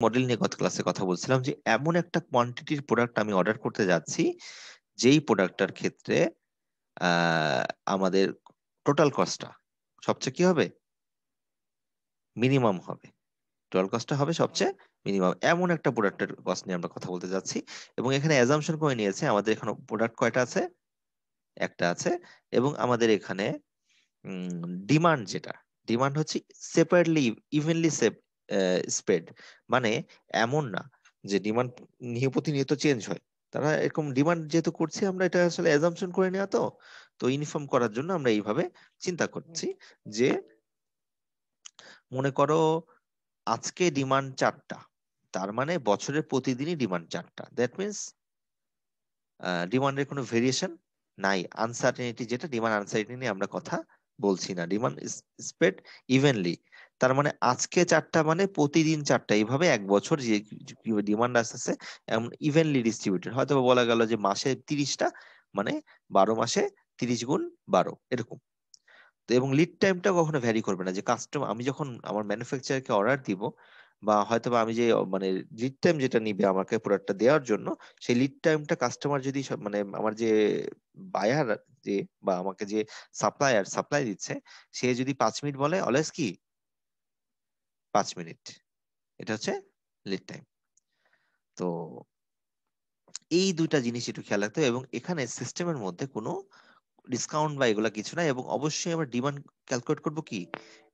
Model নিয়ে গত ক্লাসে কথা বলছিলাম যে এমন একটা কোয়ান্টিটির প্রোডাক্ট আমি অর্ডার করতে যাচ্ছি যেই প্রোডাক্টটার ক্ষেত্রে আমাদের টোটাল কস্টটা সবচেয়ে কি হবে, মিনিমাম হবে। টোটাল কস্টটা হবে সবচেয়ে মিনিমাম, এমন একটা প্রোডাক্টের কস্ট নিয়ে আমরা কথা বলতে যাচ্ছি। এবং এখানে অ্যাজাম্পশন করে নিয়েছে আমাদের এখানে প্রোডাক্ট কয়টা আছে, একটা আছে। এবং আমাদের এখানে ডিমান্ড যেটা, ডিমান্ড হচ্ছে সেপারেটলি ইভেনলি স্প্রেড। মানে এমন না যে ডিমান্ড নিয়ে প্রতিনিয়ত চেঞ্জ হয়। তারা এরকম ডিমান্ড যেহেতু করছি আমরা, এটা আসলে অ্যাজাম্পশন করে নেওয়া, তো তো ইনফর্ম করার জন্য আমরা এইভাবে চিন্তা করছি যে মনে করো আজকে ডিমান্ড 4টা, তার মানে বছরের প্রতিদিনই ডিমান্ড 4টা। দ্যাট মিনস ডিমান্ডের কোনো ভেরিয়েশন নাই। আনসার্টেনিটি যেটা, ডিমান্ড আনসার্টেনিটি নিয়ে আমরা কথা বলছি না। ডিমান্ড স্প্রেড ইভেনলি, তার মানে আজকে 4টা মানে প্রতিদিন 4টা, এইভাবে এক বছর যে ডিমান্ড আসতেছে এমন ইভেনলি ডিস্ট্রিবিউটেড। হয়তো বলা গেল যে মাসে 30টা, মানে 12 মাসে 30 গুণ 12 এরকম। তো এবং লিড টাইমটা কখনো ভ্যারি করবে না, যে কাস্টমার আমি যখন আমার ম্যানুফ্যাকচারকে অর্ডার দিব, বা হয়তো বা আমি যে মানে লিড টাইম যেটা নিবে আমাকে প্রোডাক্টটা দেওয়ার জন্য, সেই লিড টাইমটা কাস্টমার যদি মানে আমার যে বায়ার, যে বা আমাকে যে সাপ্লাই দিচ্ছে, সে যদি 5 মিনিট বলে, অলওয়েজ কি 5 মিনিট, এটা হচ্ছে লিড টাইম। তো এই দুইটা জিনিস একটু খেয়াল রাখতে হবে। এবং এখানে সিস্টেমের মধ্যে কোনো ডিসকাউন্ট বা এগুলা কিছু নাই। এবং অবশ্যই আমরা ডিমান্ড ক্যালকুলেট করব কি,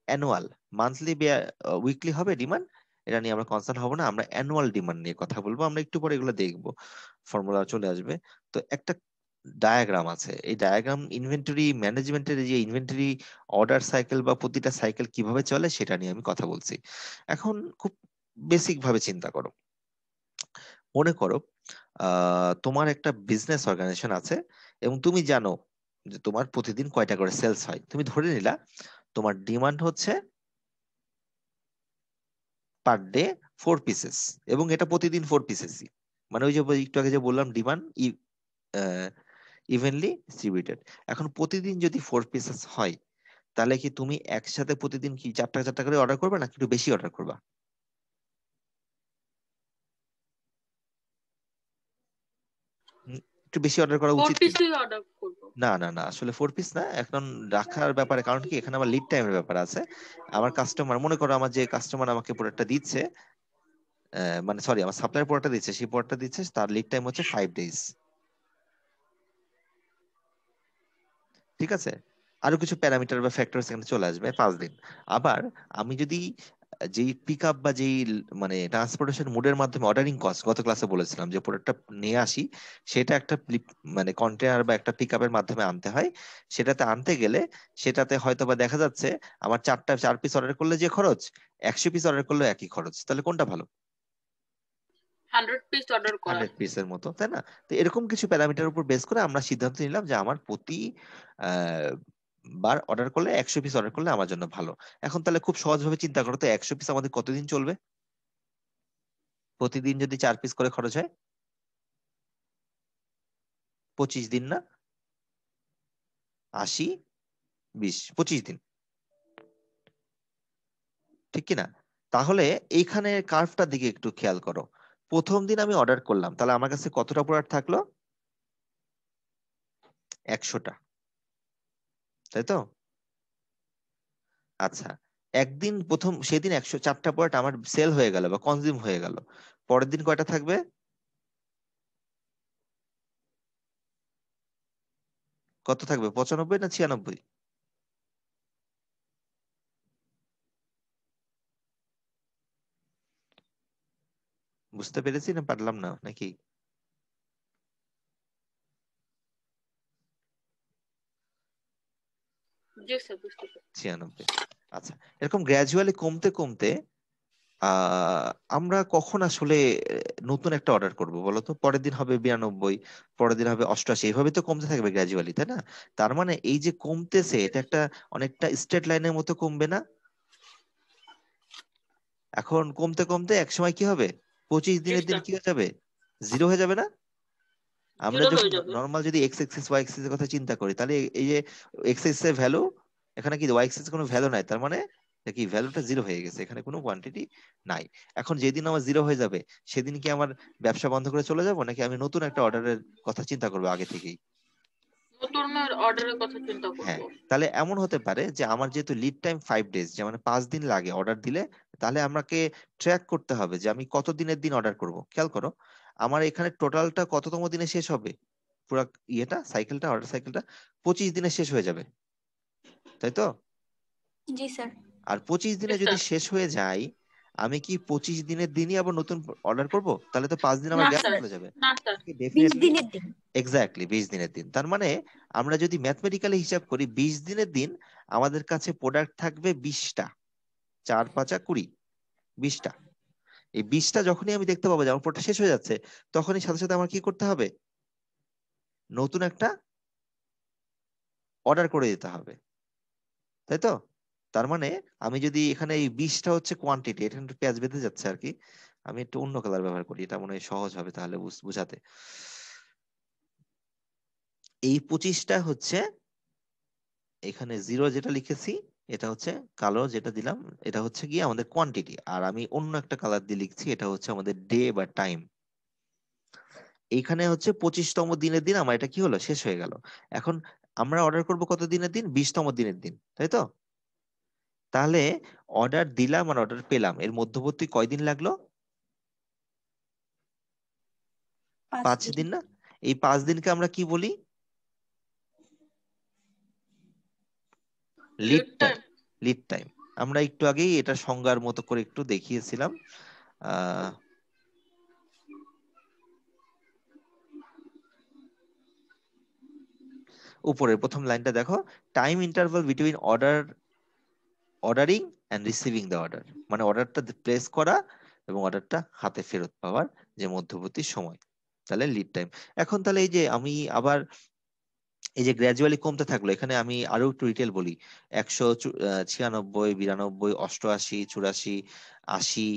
অ্যানুয়াল, মান্থলি, উইকলি হবে ডিমান্ড, এটা নিয়ে আমরা কনসার্ন হব না। আমরা অ্যানুয়াল ডিমান্ড নিয়ে কথা বলবো, আমরা একটু পরে এগুলো দেখবো, ফর্মুলা চলে আসবে। তো একটা ডায়াগ্রাম আছে, এই ডায়াগ্রাম ইনভেন্টরি ম্যানেজমেন্টের, যে ইনভেন্টরি অর্ডার সাইকেল বা প্রতিটা সাইকেল কিভাবে চলে সেটা নিয়ে আমি কথা বলছি। এখন খুব বেসিক ভাবে চিন্তা করো, মনে করো তোমার একটা বিজনেস অর্গানাইজেশন আছে, এবং তুমি জানো যে তোমার প্রতিদিন কয়টা করে সেলস হয়। তুমি ধরে নিলা তোমার ডিমান্ড হচ্ছে পার ডে 4 পিসেস, এবং এটা প্রতিদিন 4 পিসেসই। মানে ওই যে একটু আগে যে বললাম ডিমান্ড ইভেনলি ডিস্ট্রিবিউটেড। এখন প্রতিদিন যদি 4 পিসেস হয়, তাহলে কি তুমি একসাথে প্রতিদিন কি 4টা 4টা করে অর্ডার করবে, না একটু বেশি অর্ডার করবা? হুম, একটু বেশি অর্ডার করা ফোর উচিত কিনা? পিসই অর্ডার করবো। না না না, আসলে 4 পিস না, এখন রাখার ব্যাপারে, কারণ কি এখানে আমার লিড টাইমের ব্যাপার আছে। আমার কাস্টমার, মনে করো আমার যে কাস্টমার আমাকে প্রোডাক্টটা দিচ্ছে, মানে সরি, আমার সাপ্লায়ার প্রোডাক্টটা দিচ্ছে, সেই প্রোডাক্টটা দিচ্ছে, তার লিড টাইম হচ্ছে 5 ডেজ। ঠিক আছে, আরো কিছু প্যারামিটার বা ফ্যাক্টরস এখানে চলে আসবে, 5 দিন। আবার আমি যদি যেই পিক আপ বা যেই মানে ট্রান্সপোর্টেশন মোডের মাধ্যমে অর্ডারিং কস্ট, গত ক্লাসে বলেছিলাম যে প্রোডাক্টটা নিয়ে আসি, সেটা একটা মানে কন্টেনার বা একটা পিক আপের মাধ্যমে আনতে হয়। সেটাতে আনতে গেলে সেটাতে হয়তো বা দেখা যাচ্ছে আমার 4 পিস অর্ডার করলে যে খরচ, 100 পিস অর্ডার করলে একই খরচ। তাহলে কোনটা ভালো? 100 পিস অর্ডার করা। 100 পিসের মতো, তাই না? তো এরকম কিছু প্যারামিটার উপর বেস করে আমরা সিদ্ধান্ত নিলাম যে আমার প্রতি আহ, বার অর্ডার করলে, 100 পিস অর্ডার করলে আমার জন্য ভালো। এখন তাহলে খুব সহজভাবে চিন্তা করো তো, 100 পিস আমাদের কতদিন চলবে? প্রতিদিন যদি 4 পিস করে খরচ হয়, 25 দিন না? 80, 20, 25 দিন, ঠিক কিনা? তাহলে এইখানে কার্ভটার দিকে একটু খেয়াল করো। প্রথম দিন আমি অর্ডার করলাম, তাহলে আমার কাছে কতটা প্রোডাক্ট থাকলো? 100টা, তাই তো? আচ্ছা, একদিন প্রথম সেদিন 104টা প্রোডাক্ট আমার সেল হয়ে গেল বা কনজিউম হয়ে গেল, পরের দিন কয়টা থাকবে? কত থাকবে, 95 না 96? বুঝতে পেরেছি না পারলাম না নাকি? জি স্যার, বুঝতে পারছি। 96। আচ্ছা, এরকম গ্র্যাজুয়ালি কমতে কমতে আহ আমরা কখন আসলে নতুন একটা অর্ডার করব বলো তো? পরের দিন হবে 92, পরের দিন হবে 88, এইভাবে তো কমতে থাকবে গ্র্যাজুয়ালি, তাই না? তার মানে এই যে কমতেছে, এটা একটা অনেকটা স্ট্রেট লাইনের মতো কমবে না? এখন কমতে কমতে একসময় কি হবে, 25 দিনের দিন স্যার, কি হয়ে যাবে, জিরো হয়ে যাবে না? আমরা জিরো যখন হয়ে যাবে। নর্মাল যদি এক্স এক্সিস ওয়াই এক্সিস এর কথা চিন্তা করি, তাহলে এই যে এক্স এক্সিস এর ভ্যালু, এখানে কি ওয়াই এক্সিস কোনো ভ্যালু নাই, তার মানে দেখি ভ্যালুটা জিরো হয়ে গেছে, এখানে কোনো কোয়ান্টিটি নাই। এখন যেদিন আমার জিরো হয়ে যাবে সেদিন কি আমার ব্যবসা বন্ধ করে চলে যাব, নাকি আমি নতুন একটা অর্ডারের কথা চিন্তা করবো আগে থেকেই? নতুন অর্ডারের কথা চিন্তা হ্যাঁ, করবো। তাহলে এমন হতে পারে যে আমার যেহেতু লিড টাইম 5 ডেজ, যে মানে 5 দিন লাগে অর্ডার দিলে, তাহলে আমাকে ট্র্যাক করতে হবে যে আমি কত দিনের দিন অর্ডার করব। খেয়াল করো, আমার এখানে টোটালটা কততম দিনে শেষ হবে, পুরো ইয়েটা সাইকেলটা, অর্ডার সাইকেলটা 25 দিনে শেষ হয়ে যাবে, তাই তো? জি স্যার। আর 25 দিনে Yes, যদি sir. শেষ হয়ে যায়, আমি কি 25 দিনের দিনই আবার নতুন অর্ডার করব? তাহলে তো 5 দিন আমার না গ্যাপ স্যার, চলে যাবে। না স্যার। 20 ডেফিনেটলি, দিনের দিন। এক্স্যাক্টলি 20 দিনের দিন। তার মানে আমরা যদি ম্যাথমেটিক্যালি হিসাব করি, 20 দিনের দিন আমাদের কাছে প্রোডাক্ট থাকবে 20টা, 4 5 20, 20টা। এই 20টা যখনই আমি দেখতে পাবো যে আমার প্রোডাক্ট শেষ হয়ে যাচ্ছে, তখনই সাথে সাথে আমার কি করতে হবে, নতুন একটা অর্ডার করে দিতে হবে, তাই তো? তার মানে আমি যদি এখানে এই 20টা হচ্ছে কোয়ান্টিটি, এটা একটু পেঁয়াজ বেঁধে যাচ্ছে আর কি, আমি একটু অন্য কালার ব্যবহার করি, এটা মনে হয় সহজ হবে তাহলে বুঝাতে। এই 25টা হচ্ছে, এখানে জিরো যেটা লিখেছি এটা হচ্ছে কালো যেটা দিলাম, এটা হচ্ছে গিয়ে আমাদের কোয়ান্টিটি, আর আমি অন্য একটা কালার দিয়ে লিখছি, এটা হচ্ছে আমাদের ডে বা টাইম। এইখানে হচ্ছে 25তম দিনের দিন আমার এটা কি হলো, শেষ হয়ে গেল। এখন আমরা অর্ডার করব কত দিনের দিন, 20তম দিনের দিন, তাই তো? তাহলে অর্ডার দিলাম আর অর্ডার পেলাম, এর মধ্যবর্তী কয়দিন লাগলো? 5 5 দিন। দিন না? এই 5 দিনকে আমরা কি বলি? Lead lead time. Time. Lead time. আমরা একটু আগেই এটা সংজ্ঞার মতো করে একটু দেখিয়েছিলাম। আহ উপরের প্রথম লাইনটা দেখো, time interval between ordering and receiving the order, মানে অর্ডারটা প্লেস করা এবং অর্ডারটা হাতে ফেরত পাওয়ার যে মধ্যবর্তী সময়, তাহলে লিড টাইম। এখন তাহলে এই যে আমি আবার এই যে গ্র্যাজুয়ালি কমতে থাকলো, এখানে আমি আরো একটু ডিটেল বলি, 196, 92, 88, 84, 80,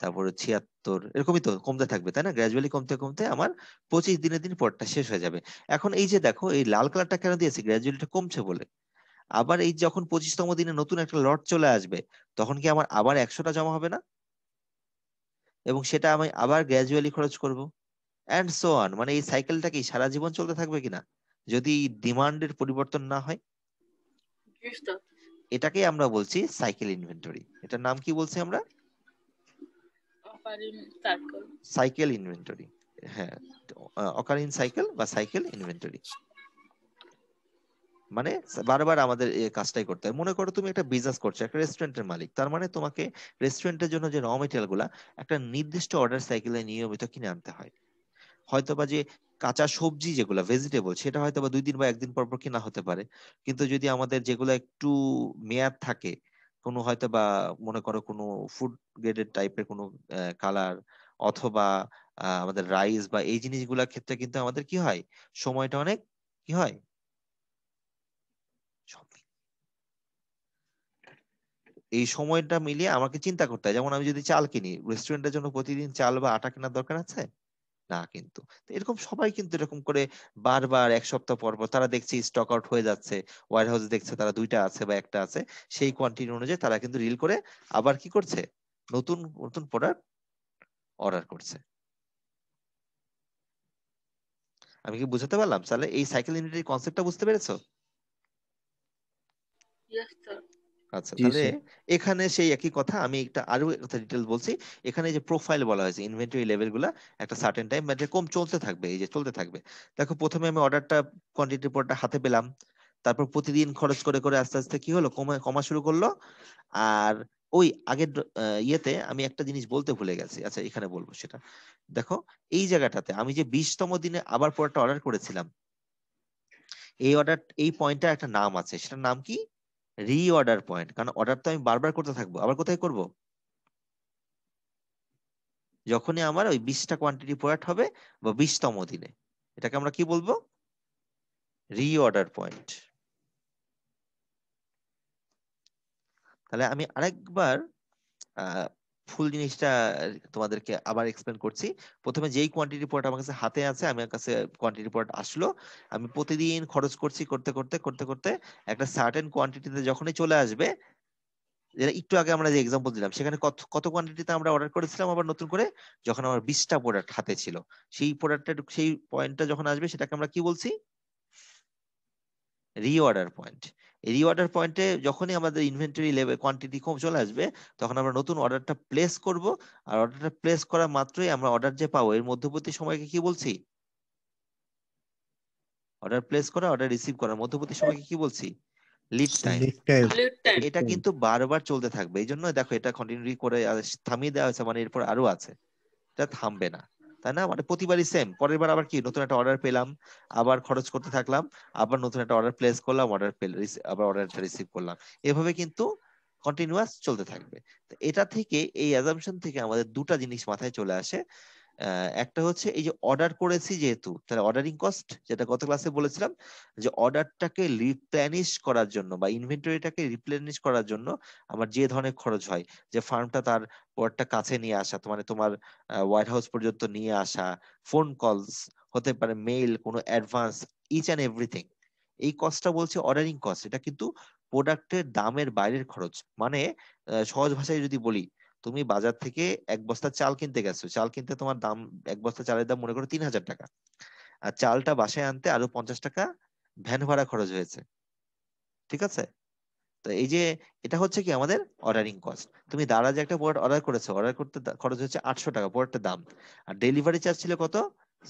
তারপরে 76, এরকমই তো কমতে থাকবে, তাই না? গ্র্যাজুয়ালি কমতে কমতে আমার 25 দিনের দিন পরটা শেষ হয়ে যাবে। এখন এই যে দেখো, এই লাল কালারটা কেন দিয়েছি, গ্র্যাজুয়ালিটা কমছে বলে। আবার এই যখন 25তম দিনে নতুন একটা লট চলে আসবে, তখন কি আমার আবার 100টা জমা হবে না? এবং সেটা আমি আবার গ্র্যাজুয়ালি খরচ করব, অ্যান্ড সো অন। মানে এই সাইকেলটা কি সারা জীবন চলতে থাকবে কিনা, যদি ডিমান্ডের পরিবর্তন না হয়? জি স্যার। এটাকেই আমরা বলছি সাইকেল ইনভেন্টরি। এটার নাম কি বলছি আমরা? অপারিং সার্কেল। Cycle inventory. হ্যাঁ, অকারিং সাইকেল বা সাইকেল ইনভেন্টরি। মানে বারবার আমাদের এই কাজটাই করতে হয়। মনে করো তুমি একটা বিজনেস করছো, একটা রেস্টুরেন্টের মালিক, তার মানে তোমাকে রেস্টুরেন্টের জন্য যে র মেটেরিয়াল গুলা একটা নির্দিষ্ট অর্ডার সাইকেলে নিয়মিত কিনে আনতে হয়। হয়তোবা যে কাঁচা সবজি যেগুলো ভেজিটেবল, সেটা হয়তো বা 2 দিন বা 1 দিন পর পর কেনা হতে পারে। কিন্তু যদি আমাদের যেগুলো একটু মেয়াদ থাকে, কোনো হয়তো বা মনে করো কোনো ফুড গ্রেডেড টাইপের কোনো কালার, অথবা আমাদের রাইস বা এই জিনিসগুলোর ক্ষেত্রে কিন্তু আমাদের কি হয়, সময়টা অনেক কি হয়, এই সময়টা মিলিয়ে আমাকে চিন্তা করতে হয়। যেমন আমি যদি চাল কিনি, রেস্টুরেন্টের জন্য প্রতিদিন চাল বা আটা কেনার দরকার আছে না, কিন্তু তো এরকম সবাই কিন্তু এরকম করে বারবার 1 সপ্তাহ পর পর তারা দেখছে স্টক আউট হয়ে যাচ্ছে, ওয়্যার হাউসে দেখছে তারা 2টা আছে বা 1টা আছে, সেই কোয়ান্টিটি অনুযায়ী তারা কিন্তু রিল করে আবার কি করছে, নতুন নতুন প্রোডাক্ট অর্ডার করছে। আমি কি বুঝাতে পারলাম? তাহলে এই সাইকেল ইউনিটের কনসেপ্টটা বুঝতে পেরেছো? Yes sir. আচ্ছা, জি তাহলে স্যার। এখানে সেই একই কথা, আমি একটা আরো একটা ডিটেল বলছি। এখানে যে প্রোফাইল বলা হয়েছে, ইনভেন্টরি লেভেল গুলা একটা সার্টেন টাইম মানে কম চলতে থাকবে, এই যে চলতে থাকবে। দেখো প্রথমে আমি অর্ডারটা, কোয়ান্টিটি রিপোর্টটা হাতে পেলাম, তারপর প্রতিদিন খরচ করে করে আস্তে আস্তে কি হলো, কমা কমা শুরু করলো। আর ওই আগের ইয়েতে আমি একটা জিনিস বলতে ভুলে গেছি, আচ্ছা এখানে বলবো সেটা। দেখো এই জায়গাটাতে আমি যে 20তম দিনে আবার প্রোডাক্টটা অর্ডার করেছিলাম, এই অর্ডার, এই পয়েন্টটা একটা নাম আছে, সেটার নাম কি, রি অর্ডার পয়েন্ট। কারণ অর্ডার তো আমি বারবার করতে থাকবো, আবার কোথায় করব, যখনই আমার ওই 20টা কোয়ান্টিটি প্রোডাক্ট হবে বা 20তম দিনে, এটাকে আমরা কি বলবো, রি অর্ডার পয়েন্ট। তাহলে আমি আরেকবার ফুল জিনিসটা তোমাদেরকে আবার এক্সপ্লেন করছি। প্রথমে যেই কোয়ান্টিটি প্রোডাক্ট আমার কাছে হাতে আছে, আমার কাছে কোয়ান্টিটি প্রোডাক্ট আসলো, আমি প্রতিদিন খরচ করছি, করতে করতে করতে করতে একটা সার্টেন কোয়ান্টিটিতে যখনই চলে আসবে, যেটা একটু আগে আমরা যে এক্সাম্পল দিলাম সেখানে কত কত কোয়ান্টিটিতে আমরা অর্ডার করেছিলাম আবার নতুন করে, যখন আমার 20টা প্রোডাক্ট হাতে ছিল। সেই প্রোডাক্টের সেই পয়েন্টটা যখন আসবে সেটাকে আমরা কি বলছি? Reorder point. এই রিঅর্ডার পয়েন্টে যখনই আমাদের ইনভেন্টরি লেভেল কোয়ান্টিটি কম চলে আসবে, তখন আমরা নতুন অর্ডারটা প্লেস করব। আর অর্ডারটা প্লেস করা মাত্রই আমরা অর্ডার যে পাবো এর মধ্যবর্তী সময়কে কি বলছি? অর্ডার প্লেস করা অর্ডার রিসিভ করার মধ্যবর্তী সময়কে কি বলছি? Lead time. Lead time. Lead তো টাইম। এটা কিন্তু বারবার চলতে থাকবে, এই জন্য দেখো এটা কন্টিনিউ করে থামিয়ে দেওয়া হয়েছে, মানে এরপর আরো আছে, এটা থামবে না, তাই না? মানে প্রতিবারই সেম, পরের বার আবার কি নতুন একটা অর্ডার পেলাম, আবার খরচ করতে থাকলাম, আবার নতুন একটা অর্ডার প্লেস করলাম, অর্ডার আবার অর্ডারটা রিসিভ করলাম, এভাবে কিন্তু কন্টিনিউয়াস চলতে থাকবে। তো এটা থেকে, এই অ্যাজাম্পশন থেকে আমাদের দুটা জিনিস মাথায় চলে আসে। একটা হচ্ছে এই যে অর্ডার করেছি যেহেতু, তাহলে অর্ডারিং কস্ট, যেটা গত ক্লাসে বলেছিলাম, যে অর্ডারটাকে রিপ্লেনিশ করার জন্য বা ইনভেন্টরিটাকে রিপ্লেনিশ করার জন্য আমার যে ধরনের খরচ হয়, যে ফার্মটা তার প্রোডাক্টটা কাছে নিয়ে আসা, মানে তোমার হোয়াইট হাউস পর্যন্ত নিয়ে আসা, ফোন কলস হতে পারে, মেইল, কোনো অ্যাডভান্স, ইচ অ্যান্ড এভরিথিং, এই কস্টটা বলছে অর্ডারিং কস্ট। এটা কিন্তু প্রোডাক্টের দামের বাইরের খরচ। মানে সহজ ভাষায় যদি বলি, তুমি বাজার থেকে এক বস্তা চাল কিনতে গেছো, চাল কিনতে তোমার দাম, এক বস্তা চালের দাম মনে করো 3000 টাকা, আর চালটা বাসায় আনতে আরো 50 টাকা ভ্যান ভাড়া খরচ হয়েছে, ঠিক আছে? তো এই যে এটা হচ্ছে কি আমাদের অর্ডারিং কস্ট। তুমি দারাজে একটা প্রোডাক্ট অর্ডার করেছো, অর্ডার করতে খরচ হচ্ছে 800 টাকা প্রোডাক্টের দাম, আর ডেলিভারি চার্জ ছিল কত?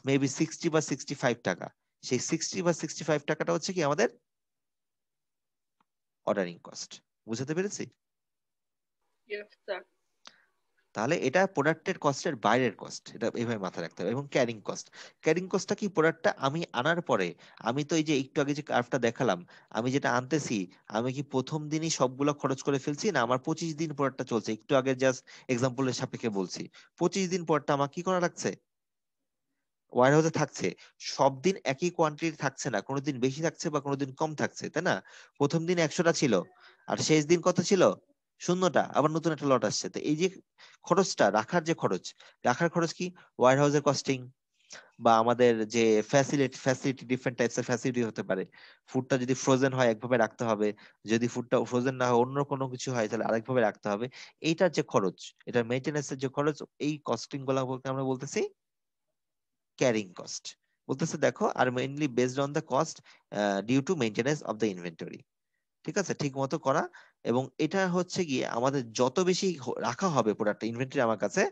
মেবি 60 বা 65 টাকা। সেই 60 বা 65 টাকাটা হচ্ছে কি আমাদের অর্ডারিং কস্ট। বুঝতে পেরেছি? Yes sir. তাহলে এটা প্রোডাক্টের কস্টের বাইরের কস্ট, এটা এইভাবে মাথায় রাখতে হবে। এবং ক্যারিং কস্ট, ক্যারিং কস্টটা কি? প্রোডাক্টটা আমি আনার পরে, আমি তো এই যে একটু আগে যে কার্ভটা দেখালাম, আমি যেটা আনতেছি, আমি কি প্রথম দিনই সবগুলো খরচ করে ফেলছি, না আমার 25 দিন প্রোডাক্টটা চলছে? একটু আগে জাস্ট এক্সাম্পলের সাপেক্ষে বলছি, 25 দিন পরটা আমার কি করা লাগছে? ওয়্যার হাউসে থাকছে। সব দিন একই কোয়ান্টিটি থাকছে না, কোনোদিন বেশি থাকছে বা কোনোদিন কম থাকছে, তাই না? প্রথম দিন 100টা ছিল, আর শেষ দিন কত ছিল? 0টা, আবার নতুন একটা লট আসছে। তো এই যে খরচটা, রাখার যে খরচ, রাখার খরচ কি? ওয়্যার হাউসের কস্টিং, বা আমাদের যে ফ্যাসিলিটি, ডিফারেন্ট টাইপস এর ফ্যাসিলিটি হতে পারে। ফুডটা যদি ফ্রোজেন হয় একভাবে রাখতে হবে, যদি ফুডটা ফ্রোজেন না হয় অন্য কোনো কিছু হয় তাহলে আরেকভাবে রাখতে হবে। এইটার যে খরচ, এটার মেইনটেনেন্সের যে খরচ, এই কস্টিং গুলা আমরা বলতেছি ক্যারিং কস্ট। বলতেছে দেখো, আর mainly based on the cost due to maintenance of the inventory. ঠিক আছে, ঠিক মতো করা। এবং এটা হচ্ছে গিয়ে আমাদের যত বেশি রাখা হবে প্রোডাক্ট ইনভেন্টরি আমার কাছে,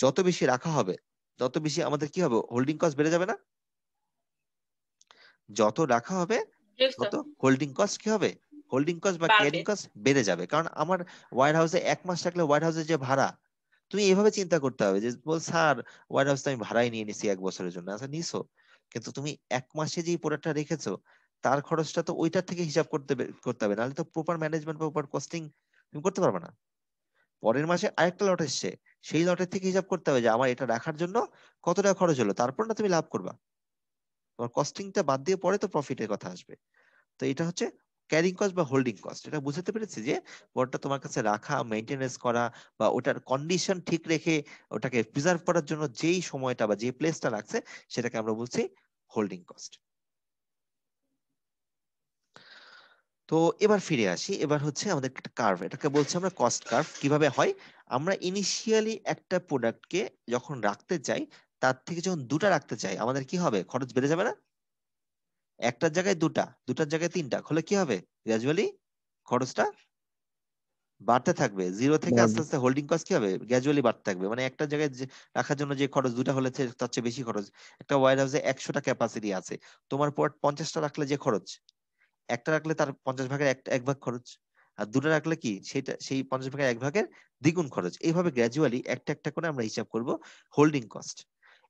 যত বেশি রাখা হবে তত বেশি আমাদের কি হবে? হোল্ডিং কস্ট বেড়ে যাবে না? যত রাখা হবে জি তত স্যার। হোল্ডিং কস্ট কি হবে? হোল্ডিং কস্ট বা বাড়বে। ক্যারিং কস্ট বেড়ে যাবে। কারণ আমার ওয়্যার হাউসে 1 মাস থাকলে ওয়্যার হাউসের যে ভাড়া, তুমি এভাবে চিন্তা করতে হবে যে বল স্যার, ওয়্যার হাউস তো আমি ভাড়াই নিয়ে নিছি 1 বছরের জন্য। আচ্ছা নিছো, কিন্তু তুমি 1 মাসে যে প্রোডাক্টটা রেখেছো তার খরচটা তো ওইটার থেকে হিসাব করতে হবে, নাহলে তো প্রপার ম্যানেজমেন্ট বা প্রপার কস্টিং তুমি করতে পারবে না। পরের মাসে আরেকটা লট এসছে, সেই লটের থেকে হিসাব করতে হবে যে আমার এটা রাখার জন্য কত টাকা খরচ হলো, তারপর না তুমি লাভ করবা। তোমার কস্টিংটা বাদ দিয়ে পরে তো প্রফিটের কথা আসবে। তো এটা হচ্ছে ক্যারিং কস্ট বা হোল্ডিং কস্ট। এটা বুঝতে পেরেছি যে ওটা তোমার কাছে রাখা, মেইনটেনেন্স করা, বা ওটার কন্ডিশন ঠিক রেখে ওটাকে প্রিজার্ভ করার জন্য যেই সময়টা বা যে প্লেসটা লাগছে সেটাকে আমরা বলছি হোল্ডিং কস্ট। তো এবার ফিরে আসি, এবার হচ্ছে আমাদের একটা কার্ভ, এটাকে বলছি আমরা কস্ট কার্ভ। কিভাবে হয়? আমরা ইনিশিয়ালি একটা প্রোডাক্টকে যখন রাখতে চাই, তার থেকে যখন দুটা রাখতে চাই, আমাদের কি হবে? খরচ বেড়ে যাবে না? একটার জায়গায় দুটা, দুটার জায়গায় তিনটা হলে কি হবে? গ্র্যাজুয়ালি খরচটা বাড়তে থাকবে। জিরো থেকে আস্তে আস্তে হোল্ডিং কস্ট কি হবে? গ্র্যাজুয়ালি বাড়তে থাকবে। মানে একটা জায়গায় রাখার জন্য যে খরচ, দুটা হলে তার চেয়ে বেশি খরচ। একটা ওয়্যার হাউসে 100টা ক্যাপাসিটি আছে, তোমার পর 50টা রাখলে যে খরচ, একটা রাখলে তার 50 ভাগের এক ভাগ খরচ, আর দুটো রাখলে কি সেটা সেই 50 ভাগের এক ভাগের দ্বিগুণ খরচ। এইভাবে গ্র্যাজুয়ালি একটা একটা করে আমরা হিসাব করব হোল্ডিং কস্ট।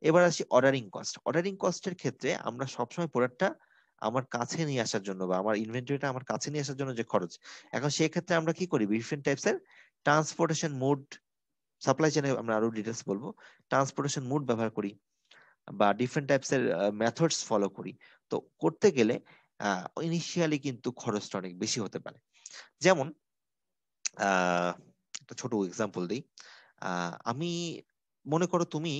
এবার আসি অর্ডারিং কস্ট। অর্ডারিং কস্টের ক্ষেত্রে আমরা সবসময় প্রোডাক্টটা আমার কাছে নিয়ে আসার জন্য বা আমার ইনভেন্টরিটা আমার কাছে নিয়ে আসার জন্য যে খরচ, এখন সেই ক্ষেত্রে আমরা কি করি? ডিফারেন্ট টাইপস এর ট্রান্সপোর্টেশন মোড, সাপ্লাই চেনে আমরা আরো ডিটেলস বলবো, ট্রান্সপোর্টেশন মোড ব্যবহার করি, বা ডিফারেন্ট টাইপস এর মেথডস ফলো করি। তো করতে গেলে ইনিশিয়ালি কিন্তু খরচটা অনেক বেশি হতে পারে। যেমন আহ একটা ছোট এক্সাম্পল দিই। আমি মনে করো তুমি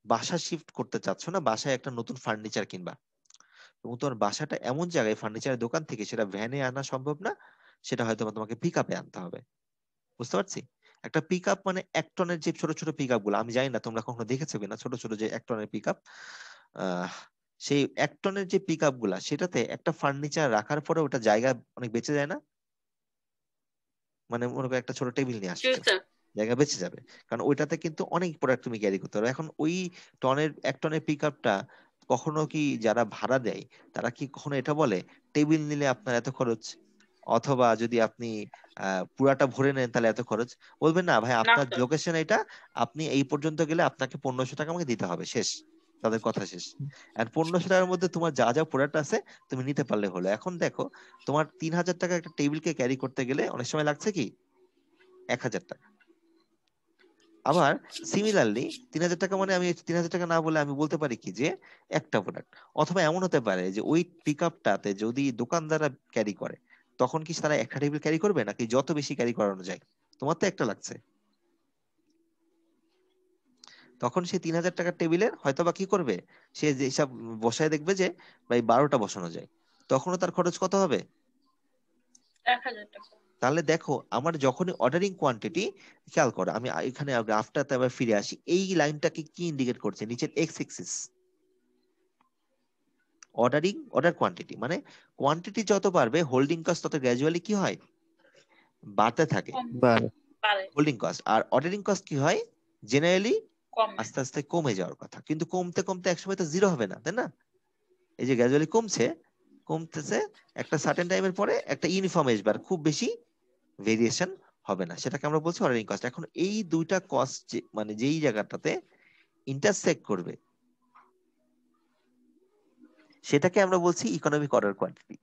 বাসা শিফট করতে চাচ্ছ না, বাসায় একটা নতুন ফার্নিচার কিনবা, এবং তোমার বাসাটা এমন জায়গায়, ফার্নিচারের দোকান থেকে সেটা ভ্যানে আনা সম্ভব না, সেটা হয়তো তোমাকে পিক আপে আনতে হবে। বুঝতে পারছি? একটা পিক আপ মানে 1 টনের যে ছোট ছোট পিক আপ গুলো, আমি জানি না তোমরা কখনো দেখেছো কিনা ছোট ছোট যে 1 টনের পিক আপ, সেই 1 টনের যে পিক আপ গুলা, সেটাতে একটা ফার্নিচার রাখার পরে ওটা জায়গা অনেক বেঁচে যায় না? মানে মনে করো একটা ছোট টেবিল নিয়ে জি আসছো, স্যার। জায়গা বেঁচে যাবে, কারণ ওইটাতে কিন্তু অনেক প্রোডাক্ট তুমি ক্যারি করতে পারো। এখন ওই 1 টনের পিক আপটা কখনো কি যারা ভাড়া দেয় তারা কি কখনো এটা বলে টেবিল নিলে আপনার এত খরচ, অথবা যদি আপনি পুরাটা ভরে নেন তাহলে এত খরচ? বলবেন না ভাই না আপনার স্যার। লোকেশন এটা, আপনি এই পর্যন্ত গেলে আপনাকে 1500 টাকা আমাকে দিতে হবে, শেষ, তাদের কথা শেষ। আর 1500 টাকার মধ্যে তোমার যা যা প্রোডাক্ট আছে তুমি নিতে পারলে হলো। এখন দেখো তোমার 3000 টাকা একটা টেবিলকে ক্যারি করতে গেলে অনেক সময় লাগছে কি 1000 টাকা। আবার সিমিলারলি 3000 টাকা মানে আমি 3000 টাকা না বলে আমি বলতে পারি কি যে একটা প্রোডাক্ট, অথবা এমন হতে পারে যে ওই পিক আপটাতে যদি দোকানদাররা ক্যারি করে তখন কি তারা একটা টেবিল ক্যারি করবে নাকি যত বেশি ক্যারি করানো যায়? তোমার তো একটা লাগছে, তখন সে 3000 টাকার টেবিলের হয়তো বা কি করবে, সে যে সব বসায় দেখবে যে ভাই 12টা বসানো যায়, তখনও তার খরচ কত হবে? 1000 টাকা। তাহলে দেখো আমার যখনই অর্ডারিং কোয়ান্টিটি, খেয়াল করো আমি এখানে গ্রাফটাতে আবার ফিরে আসি, এই লাইনটাকে কি ইন্ডিকেট করছে নিচের এক্স এক্সিস? অর্ডার কোয়ান্টিটি, মানে কোয়ান্টিটি যত বাড়বে হোল্ডিং কস্ট তত গ্র্যাজুয়ালি কি হয়, বাড়তে থাকে কম বারে পারে। Holding cost. আর অর্ডারিং কস্ট কি হয় জেনারেলি কমে। আস্তে আস্তে কমে যাওয়ার কথা, কিন্তু কমতে কমতে একসময় তো জিরো হবে না, তাই না? এই যে গ্র্যাজুয়ালি কমছে, কমতেছে, একটা সার্টেন টাইমের পরে একটা ইউনিফর্ম আসবে, আর খুব বেশি ভেরিয়েশন হবে না, সেটাকে আমরা বলছি অর্ডারিং কস্ট। এখন এই দুইটা কস্ট মানে যেই জায়গাটাতে ইন্টারসেক্ট করবে সেটাকে আমরা বলছি ইকোনমিক অর্ডার কোয়ান্টিটি।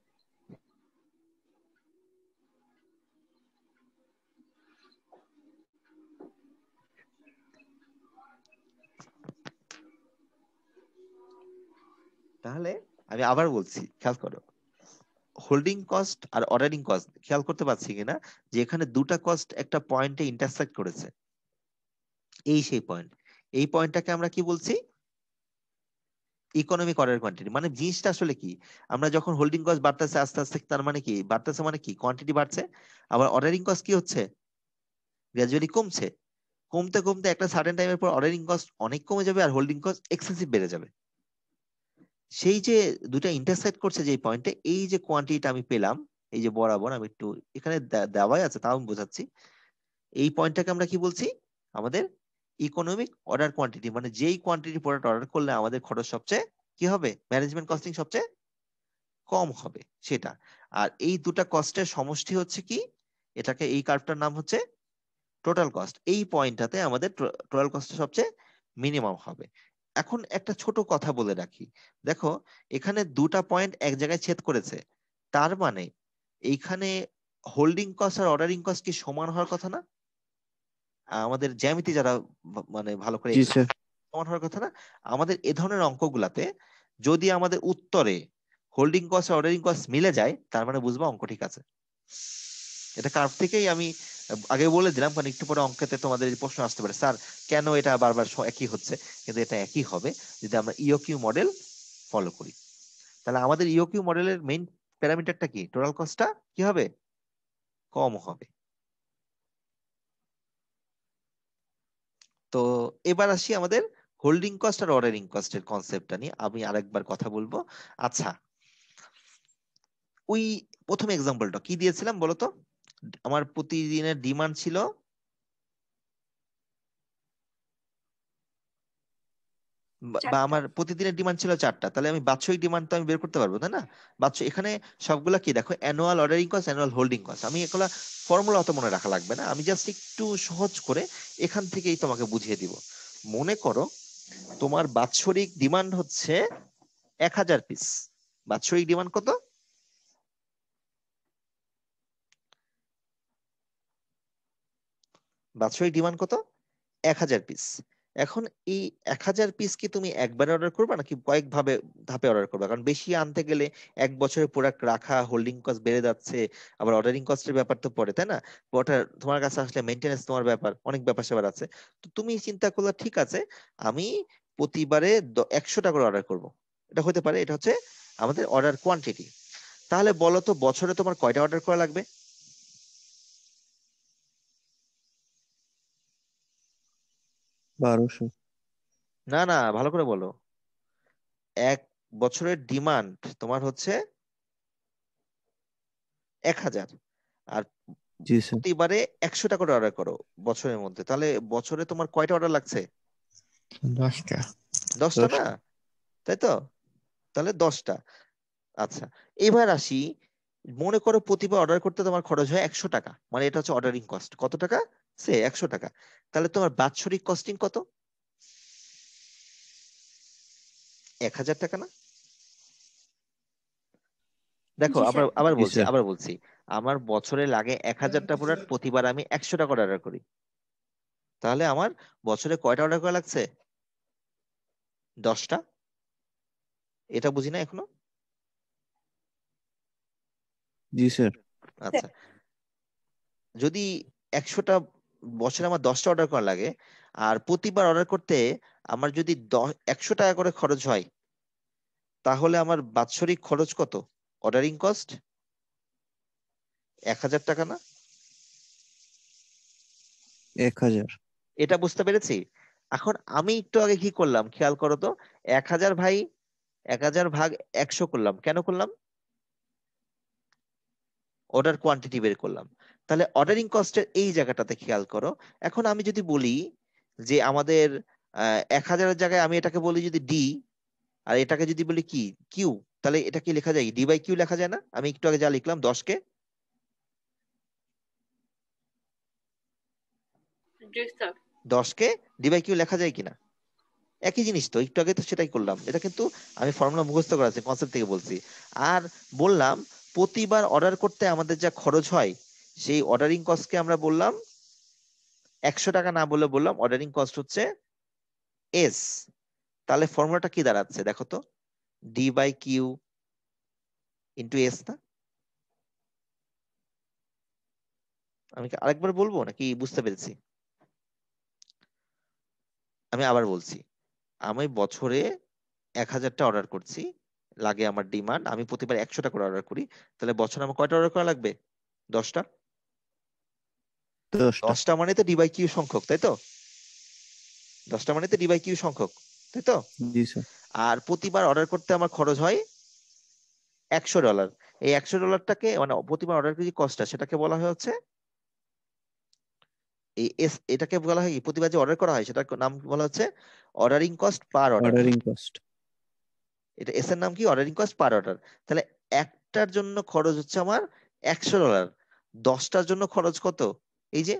তাহলে আমি আবার বলছি, খেয়াল করো, হোল্ডিং কস্ট আর অর্ডারিং কস্ট খেয়াল করতে পারছি কিনা যে এখানে দুটা কস্ট একটা পয়েন্টে ইন্টারসেক্ট করেছে, এই সেই পয়েন্ট, এই পয়েন্টটাকে আমরা কি বলছি, ইকোনমিক অর্ডার কোয়ান্টিটি। মানে জিনিসটা আসলে কি, আমরা যখন হোল্ডিং কস্ট বাড়তেছে আস্তে আস্তে, তার মানে কি বাড়তেছে, মানে কি কোয়ান্টিটি বাড়ছে, আবার অর্ডারিং কস্ট কি হচ্ছে গ্র্যাজুয়ালি কমছে, কমতে কমতে একটা সার্টেন টাইমের পর অর্ডারিং কস্ট অনেক কমে যাবে আর হোল্ডিং কস্ট এক্সেসিভ বেড়ে যাবে। সেই যে দুটা ইন্টারসেক্ট করছে যে পয়েন্টে, এই যে কোয়ান্টিটিটা আমি পেলাম, এই যে বরাবর আমি একটু এখানে দেওয়াই আছে তাও আমি বোঝাচ্ছি, এই পয়েন্টটাকে আমরা কি বলছি, আমাদের ইকোনমিক অর্ডার কোয়ান্টিটি। মানে যেই কোয়ান্টিটি প্রোডাক্ট অর্ডার করলে আমাদের খরচ সবচেয়ে কি হবে, ম্যানেজমেন্ট কস্টিং সবচেয়ে কম হবে সেটা। আর এই দুটা কস্টের সমষ্টি হচ্ছে কি, এটাকে এই কার্ভটার নাম হচ্ছে টোটাল কস্ট। এই পয়েন্টটাতে আমাদের টোটাল কস্ট সবচেয়ে মিনিমাম হবে। এখন একটা ছোট কথা বলে রাখি, দেখো এখানে দুটা পয়েন্ট এক জায়গায় ছেদ করেছে, তার মানে এইখানে হোল্ডিং কস্ট আর অর্ডারিং কস্ট কি সমান হওয়ার কথা না? আমাদের জ্যামিতি যারা মানে ভালো করে জি স্যার। সমান হওয়ার কথা না? আমাদের এ ধরনের অঙ্কগুলাতে যদি আমাদের উত্তরে হোল্ডিং কস্ট আর অর্ডারিং কস্ট মিলে যায়, তার মানে বুঝবো অঙ্ক ঠিক আছে। এটা কার্ভ থেকেই আমি আগে বলে দিলাম, কারণ একটু পরে অঙ্কেতে তোমাদের এই প্রশ্ন আসতে পারে, স্যার কেন এটা বারবার একই হচ্ছে, কিন্তু এটা একই হবে যদি আমরা ইওকিউ মডেল ফলো করি। তাহলে আমাদের ইওকিউ মডেলের মেইন প্যারামিটারটা কি, টোটাল কস্টটা কি হবে, কম হবে। তো এবার আসি আমাদের হোল্ডিং কস্ট আর অর্ডারিং কস্টের কনসেপ্টটা নিয়ে আমি আরেকবার কথা বলবো। আচ্ছা, ওই প্রথম এক্সাম্পলটা কি দিয়েছিলাম বলতো, আমার প্রতিদিনের ডিমান্ড ছিল বা 4টা। আমার প্রতিদিনের ডিমান্ড ছিল 4টা, তাহলে আমি বাৎসরিক ডিমান্ড তো আমি বের করতে পারবো, তাই না? এখানে সবগুলা কি দেখো, annual ordering cost, annual holding cost, আমি এগুলা ফর্মুলা অত মনে রাখা লাগবে না, আমি জাস্ট একটু সহজ করে এখান থেকেই তোমাকে বুঝিয়ে দিব। মনে করো তোমার বাৎসরিক ডিমান্ড হচ্ছে 1000 পিস। বাৎসরিক ডিমান্ড কত? বাৎসরিক ডিমান্ড কত? 1000 পিস। এখন এই 1000 পিস কি তুমি একবারে অর্ডার করবে নাকি কয়েক ভাবে ধাপে অর্ডার করবে? কারণ বেশি আনতে গেলে 1 বছরের প্রোডাক্ট রাখা, হোল্ডিং কস্ট বেড়ে যাচ্ছে, আবার অর্ডারিং কস্টের ব্যাপার তো পড়ে, তাই না? ওটা তোমার কাছে আসলে মেইনটেনেন্স, তোমার ব্যাপার, অনেক ব্যাপার স্যাপার আছে। তো তুমি চিন্তা করলে ঠিক আছে, আমি প্রতিবারে 100টা করে অর্ডার করব, এটা হতে পারে, এটা হচ্ছে আমাদের অর্ডার কোয়ান্টিটি। তাহলে বলো তো বছরে তোমার কয়টা অর্ডার করা লাগবে? 1200। না না, ভালো করে বলো। এক বছরের ডিমান্ড তোমার হচ্ছে 1000, আর জি স্যার। প্রতিবারে 100টা করে অর্ডার করো বছরের মধ্যে, তাহলে বছরে তোমার কয়টা অর্ডার লাগছে? 10টা। 10টা না, 10টা। তাই তো? তাহলে 10টা। আচ্ছা, এবার আসি, মনে করো প্রতিবার অর্ডার করতে তোমার খরচ হয় 100 টাকা, মানে এটা হচ্ছে অর্ডারিং কস্ট। কত টাকা? 100 টাকা। তাহলে তোমার বাৎসরিক কস্টিং কত? 1000 টাকা না? দেখো, জি আবার স্যার। আবার জি বলছি স্যার। আবার বলছি আমার বছরে লাগে 1000টা প্রোডাক্ট, প্রতিবার আমি 100 টাকা অর্ডার করি, তাহলে আমার বছরে কয়টা অর্ডার করা লাগছে? 10টা। এটা বুঝি না এখনো? জি স্যার। আচ্ছা, যদি 100টা বছরে আমার 10টা অর্ডার করা লাগে, আর প্রতিবার অর্ডার করতে আমার যদি 100 টাকা করে খরচ হয়, তাহলে আমার বাৎসরিক খরচ কত? অর্ডারিং কস্ট 1000 টাকা না? 1000। এটা বুঝতে পেরেছি। এখন আমি একটু আগে কি করলাম খেয়াল করো তো, 1000 ভাই 1000 ভাগ 100 করলাম, কেন করলাম? অর্ডার কোয়ান্টিটি বের করলাম। তাহলে অর্ডারিং কস্টের এই জায়গাটাতে খেয়াল করো। এখন আমি যদি বলি যে আমাদের 1000-এর জায়গায় আমি এটাকে বলি যদি ডি, আর এটাকে যদি বলি কি কিউ, তাহলে এটা কি লেখা যায়? ডি বাই কিউ লেখা যায় না? আমি একটু আগে যা লিখলাম 10কে জি স্যার। 10কে ডি বাই কিউ লেখা যায় কিনা? একই জিনিস তো, একটু আগে তো সেটাই করলাম। এটা কিন্তু আমি ফর্মুলা মুখস্থ করা আছে, কনসেপ্ট থেকে বলছি। আর বললাম প্রতিবার অর্ডার করতে আমাদের যা খরচ হয়, সেই অর্ডারিং কস্টকে আমরা বললাম 100 টাকা, না বলে বললাম অর্ডারিং কস্ট হচ্ছে এস। তাহলে ফর্মুলাটা কি দাঁড়াচ্ছে দেখো তো, D by Q into S না? আমি কি আরেকবার বলবো নাকি বুঝতে পেরেছি? আমি আবার বলছি, আমি বছরে 1000টা অর্ডার করছি, লাগে আমার ডিমান্ড, আমি প্রতিবার 100টা করে অর্ডার করি, তাহলে বছরে আমার কয়টা অর্ডার করা লাগবে? 10টা। 10টা। 10টা মানে তো ডি বাই কিউ সংখ্যক, তাই তো? 10টা মানে তো ডি বাই কিউ সংখ্যক, তাই তো? জি স্যার। আর প্রতিবার অর্ডার করতে আমার খরচ হয় $100। এই $100টাকে মানে প্রতিবার অর্ডার করি কস্টটা, সেটাকে বলা হয় হচ্ছে এটাকে বলা হয় কি, প্রতিবার যে অর্ডার করা হয় সেটার নাম বলা হচ্ছে ordering cost per order. Ordering cost. এটা এস এর নাম কি? Ordering cost per order. তাহলে একটার জন্য খরচ হচ্ছে আমার $100, 10টার জন্য খরচ কত? এই যে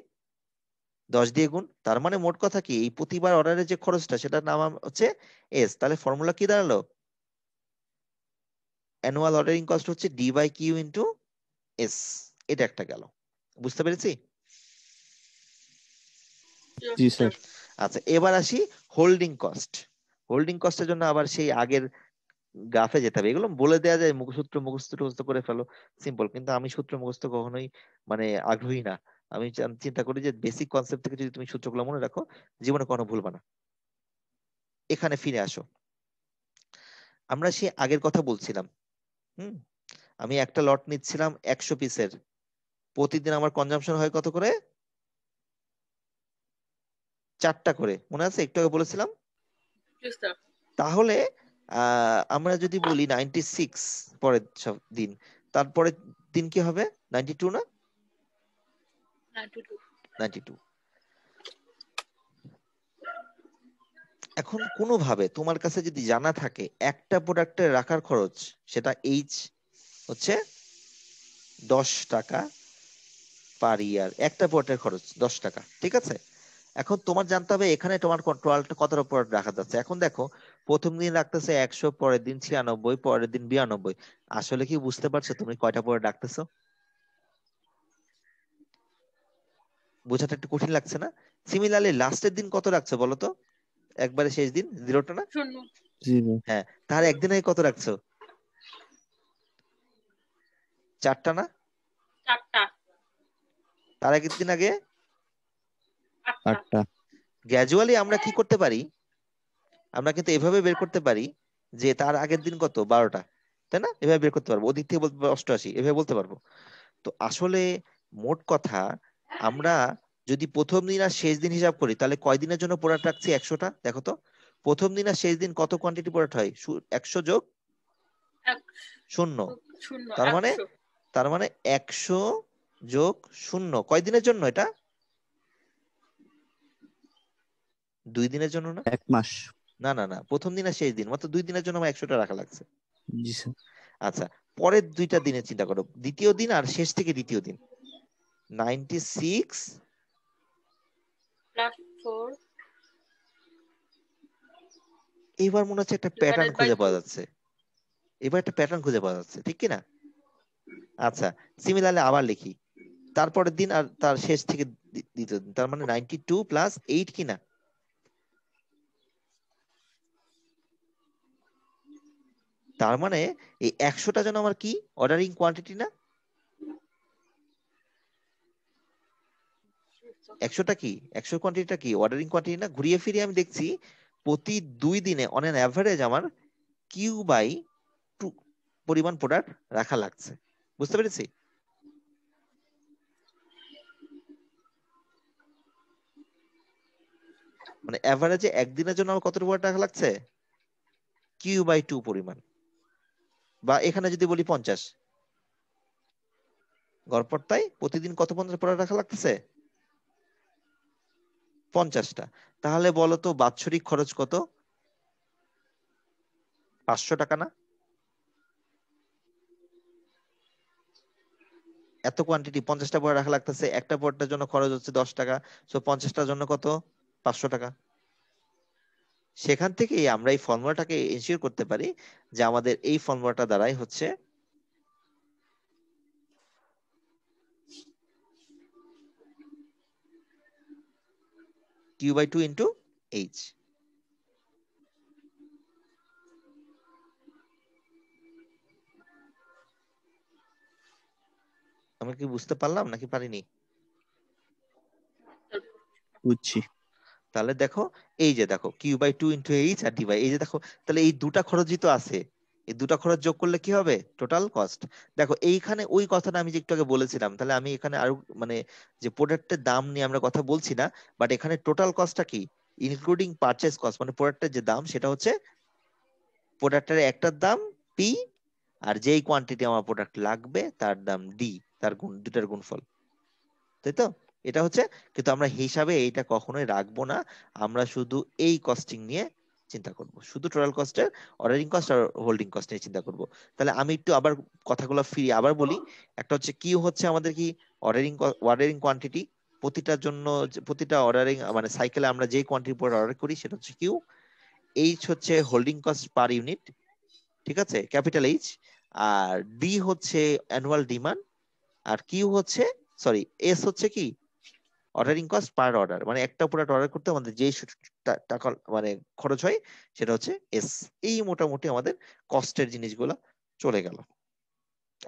10 দিয়ে গুণ, তার মানে মোট কথা কি, এই প্রতিবার অর্ডারের যে খরচটা সেটার নাম হচ্ছে এস। তাহলে ফর্মুলা কি দাঁড়ালো? অ্যানুয়াল অর্ডারিং কস্ট হচ্ছে D by Q into S. এটা একটা গেল, বুঝতে পেরেছি? জি স্যার। আচ্ছা, এবার আসি হোল্ডিং কস্ট। হোল্ডিং কস্টের জন্য আবার সেই আগের গ্রাফে যেতে হবে। এগুলো বলে দেওয়া যায়, সূত্র মুখস্থ টুখস্থ করে ফেলো, সিম্পল। কিন্তু আমি সূত্র মুখস্থ কখনোই মানে আগ্রহী না। আমি চিন্তা করি যে বেসিক কনসেপ্ট থেকে যদি তুমি সূত্রগুলো মনে রাখো, জীবনে কোনো ভুলবা না। এখানে ফিরে আসো, আমরা সেই আগের কথা বলছিলাম। হুম, আমি একটা লট নিচ্ছিলাম 100 পিসের, প্রতিদিন আমার কনজাম্পশন হয় কত করে? 4টা করে, মনে আছে? একটু আগে বলেছিলাম। জি স্যার। তাহলে আমরা যদি বলি 96 পরের সব দিন, তারপরে দিন কি হবে? 92 না? 92। 92। এখন কোনোভাবে তোমার কাছে যদি জানা থাকে একটা প্রোডাক্টের রাখার খরচ, সেটা এইচ হচ্ছে 10 টাকা পার ইয়ার, একটা প্রোডাক্টের খরচ 10 টাকা, ঠিক আছে? এখন তোমার জানতে হবে এখানে তোমার টোটালটা কতটা প্রোডাক্ট রাখা যাচ্ছে। এখন দেখো, প্রথম দিন রাখতেছে 100, পরের দিন 96, পরের দিন 92। আসলে কি বুঝতে পারছো তুমি কয়টা প্রোডাক্ট রাখতেছো? বোঝাটা একটু কঠিন লাগছে না? সিমিলারলি লাস্টের দিন কত রাখছো বলো তো? একবারে শেষ দিন 0টা না? 0। জিরো। হ্যাঁ, তার একদিন আগে কত রাখছো? 4টা না? 4টা। তার আগের দিন আগে 8টা। 8টা। গ্র্যাজুয়ালি আমরা কি করতে পারি, আমরা কিন্তু এভাবে বের করতে পারি যে তার আগের দিন কত, 12টা, তাই না? এভাবে বের করতে পারবো, ওদিক থেকে বলতে পারবো 88, এভাবে বলতে পারবো। তো আসলে মোট কথা, আমরা যদি প্রথম দিন আর শেষ দিন হিসাব করি তাহলে কয় দিনের জন্য প্রোডাক্ট রাখছি 100টা? দেখো তো প্রথম দিন আর শেষ দিন কত কোয়ান্টিটি প্রোডাক্ট হয়? 100 যোগ 0। 0 তার মানে 100 100 যোগ 0 কয় দিনের জন্য? এটা 2 দিনের জন্য না? 1 মাস। না না না, প্রথম দিন আর শেষ দিন মাত্র 2 দিনের জন্য আমার 100টা রাখা লাগছে। জি স্যার। আচ্ছা, পরের 2টা দিনের চিন্তা করো, দ্বিতীয় দিন আর শেষ থেকে দ্বিতীয় দিন। 96 plus 4 এবার মনে হচ্ছে একটা প্যাটার্ন divided by খুঁজে পাওয়া 2 যাচ্ছে। এবার একটা প্যাটার্ন খুঁজে পাওয়া যাচ্ছে, ঠিক কি না? আচ্ছা, সিমিলারলি আবার লিখি, তারপরের দিন আর তার শেষ থেকে দ্বিতীয় দিন, তার মানে 92 প্লাস 8 কিনা? তার মানে এই 100টা যেন আমার কি অর্ডারিং কোয়ান্টিটি না? 100টা কি 100 কোয়ান্টিটিটা কি অর্ডারিং কোয়ান্টিটি না? ঘুরিয়ে ফিরিয়ে আমি দেখছি প্রতি 2 দিনে অন অ্যান অ্যাভারেজ আমার কিউ বাই 2 পরিমাণ প্রোডাক্ট রাখা লাগছে। বুঝতে পেরেছি? মানে অ্যাভারেজে একদিনের জন্য আমার কতটুকু প্রোডাক্ট রাখা লাগছে? কিউ বাই 2 পরিমাণ, বা এখানে যদি বলি 50 গড়পড়তায় প্রতিদিন কত 50 প্রোডাক্ট রাখা লাগতেছে? 50টা। তাহলে বলো তো বাৎসরিক খরচ কত? 500 টাকা না? এত কোয়ান্টিটি 50টা প্রোডাক্ট রাখা লাগতেছে, একটা প্রোডাক্টের জন্য খরচ হচ্ছে 10 টাকা, সো 50টার জন্য কত? 500 টাকা। সেখান থেকেই আমরা এই ফর্মুলাটাকে এনশিওর করতে পারি যে আমাদের এই ফর্মুলাটা দ্বারাই হচ্ছে কিউ বাই 2 ইন্টু এইচ। আমি কি বুঝতে পারলাম নাকি পারিনি? বুঝছি। তাহলে দেখো, এই যে দেখো কিউ বাই 2 ইন্টু এইচ আর ডি বাই, এই যে দেখো, তাহলে এই দুটা খরচই তো আছে, এই দুটা খরচ যোগ করলে কি হবে? Total cost. দেখো এইখানে ওই কথাটা আমি যে একটু আগে বলেছিলাম, তাহলে আমি এখানে আরো মানে যে প্রোডাক্টের দাম নিয়ে আমরা কথা বলছি না, বাট এখানে টোটাল কস্টটা কি ইনক্লুডিং পারচেজ কস্ট, মানে প্রোডাক্টের যে দাম সেটা হচ্ছে প্রোডাক্টের একটার দাম পি, আর যেই কোয়ান্টিটি আমার প্রোডাক্ট লাগবে তার দাম ডি, তার গুণ, দুটার গুণফল, তাই তো? এটা হচ্ছে, কিন্তু আমরা হিসাবে এইটা কখনোই রাখবো না, আমরা শুধু এই কস্টিং নিয়ে চিন্তা করব, শুধু টোটাল কস্টের অর্ডারিং কস্ট আর হোল্ডিং কস্ট নিয়ে চিন্তা করব। তাহলে আমি একটু আবার কথাগুলো ফিরিয়ে আবার বলি। একটা হচ্ছে কিউ হচ্ছে আমাদের কি অর্ডারিং কোয়ান্টিটি, প্রতিটার জন্য প্রতিটা অর্ডারিং মানে সাইকেলে আমরা যে কোয়ান্টিটি পর অর্ডার করি সেটা হচ্ছে কিউ। এইচ হচ্ছে হোল্ডিং কস্ট পার ইউনিট, ঠিক আছে, ক্যাপিটাল এইচ। আর ডি হচ্ছে অ্যানুয়াল ডিমান্ড, আর কিউ হচ্ছে, সরি, এস হচ্ছে কি অর্ডারিং কস্ট পার অর্ডার, মানে একটা প্রোডাক্ট অর্ডার করতে আমাদের যে টাকা মানে খরচ হয় সেটা হচ্ছে এস। এই মোটামুটি আমাদের কস্টের জিনিসগুলো চলে গেল।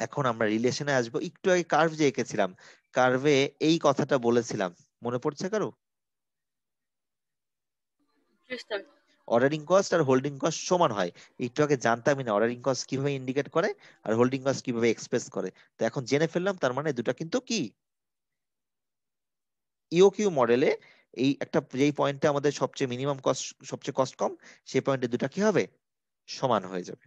এখন আমরা রিলেশনে আসবো। একটু আগে কার্ভ যে এঁকেছিলাম, কার্ভে এই কথাটা বলেছিলাম, মনে পড়ছে কারো? Yes, sir. অর্ডারিং কস্ট আর হোল্ডিং কস্ট সমান হয়। একটু আগে জানতামই না অর্ডারিং কস্ট কিভাবে ইন্ডিকেট করে আর হোল্ডিং কস্ট কিভাবে এক্সপ্রেস করে, তো এখন জেনে ফেললাম। তার মানে দুটো কিন্তু কি ইওকিউ মডেলে এই একটা যেই পয়েন্টে আমাদের সবচেয়ে মিনিমাম কস্ট, সবচেয়ে কস্ট কম, সেই পয়েন্টে দুটা কি হবে? সমান হয়ে যাবে।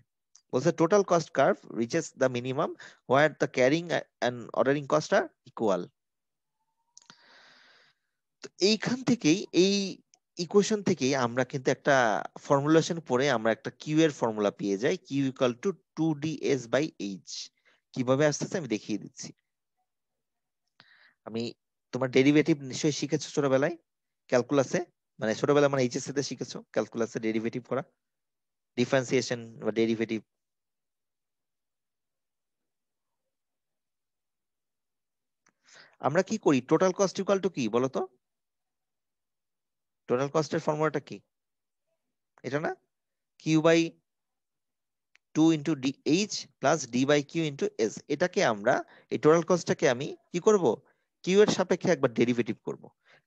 বলছে total cost curve reaches the minimum where the carrying and ordering cost are equal. তো এইখান থেকেই, এই ইকুয়েশন থেকেই আমরা কিন্তু একটা ফর্মুলেশন পড়ে আমরা একটা কিউ এর ফর্মুলা পেয়ে যাই, Q equal to 2ds by H. কিভাবে আসতেছে আমি দেখিয়ে দিচ্ছি। আমি, তোমার ডেরিভেটিভ নিশ্চয়ই শিখেছো ছোটবেলায় ক্যালকুলাসে, মানে ছোটবেলা মানে এইচএসসি তে শিখেছো ক্যালকুলাসে ডেরিভেটিভ করা, ডিফারেন্সিয়েশন বা ডেরিভেটিভ। আমরা কি করি? টোটাল কস্ট ইকুয়াল টু কি বলতো? টোটাল কস্টের ফর্মুলাটা কি? এটা না, Q by 2 into D H plus D by Q into S. এটাকে আমরা, এই টোটাল কস্টটাকে আমি কি করব? কিউ এর সাপেক্ষে একবার ডেরিভেটিভ করব।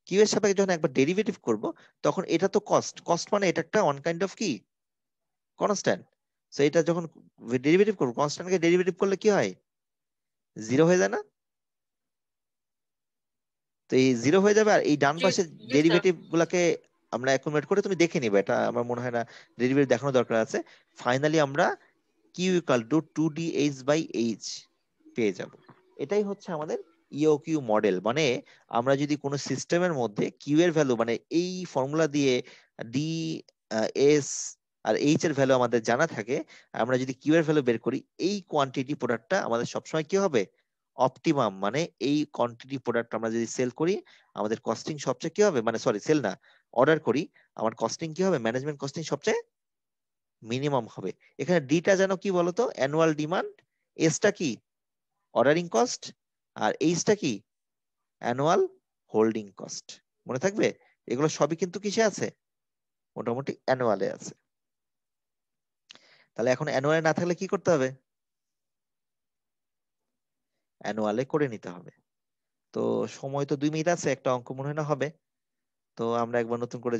কিউ এর সাপেক্ষে যখন একবার ডেরিভেটিভ করব, তখন এটা তো কস্ট, কস্ট মানে এটা একটা ওয়ান কাইন্ড অফ কি কনস্ট্যান্ট। সো এটা যখন ডেরিভেটিভ করব, কনস্ট্যান্টকে ডেরিভেটিভ করলে কি হয়? জিরো হয়ে যায় না? তো এই 0 হয়ে যাবে, আর এই ডান জি পাশে জি স্যার। ডেরিভেটিভ গুলাকে আমরা অ্যাকুমুলেট করে তুমি দেখে নিবে, এটা আমার মনে হয় না ডেরিভেটিভ দেখানো দরকার আছে। ফাইনালি আমরা কিউ ইকুয়াল টু 2dh/h পেয়ে যাব। এটাই হচ্ছে আমাদের ইওকিউ মডেল। মানে আমরা যদি কোনো সিস্টেমের মধ্যে কিউ এর ভ্যালু, মানে এই ফর্মুলা দিয়ে ডি, এস আর এইচ এর ভ্যালু আমাদের জানা থাকে, আমরা যদি কিউ এর ভ্যালু বের করি, এই কোয়ান্টিটি প্রোডাক্টটা আমাদের সবসময় কি হবে? অপটিমাম। মানে এই কোয়ান্টিটি প্রোডাক্ট আমরা যদি সেল করি, আমাদের কস্টিং সবচেয়ে কি হবে, মানে সরি সেল না, অর্ডার করি, আমার কস্টিং কি হবে? ম্যানেজমেন্ট কস্টিং সবচেয়ে মিনিমাম হবে। এখানে ডিটা যেন কি বলতো? অ্যানুয়াল ডিমান্ড, এসটা কি? অর্ডারিং কস্ট, আর এইচটা কি? Annual holding cost. মনে থাকবে? এগুলো সবই কিন্তু কিসে আছে? মোটামুটি অ্যানুয়ালে আছে। তাহলে এখন অ্যানুয়ালে না থাকলে কি করতে হবে? অ্যানুয়ালে করে নিতে হবে। তো সময় তো 2 মিনিট আছে, একটা অঙ্ক মনে হয় না হবে। তো আমরা একবার নতুন করে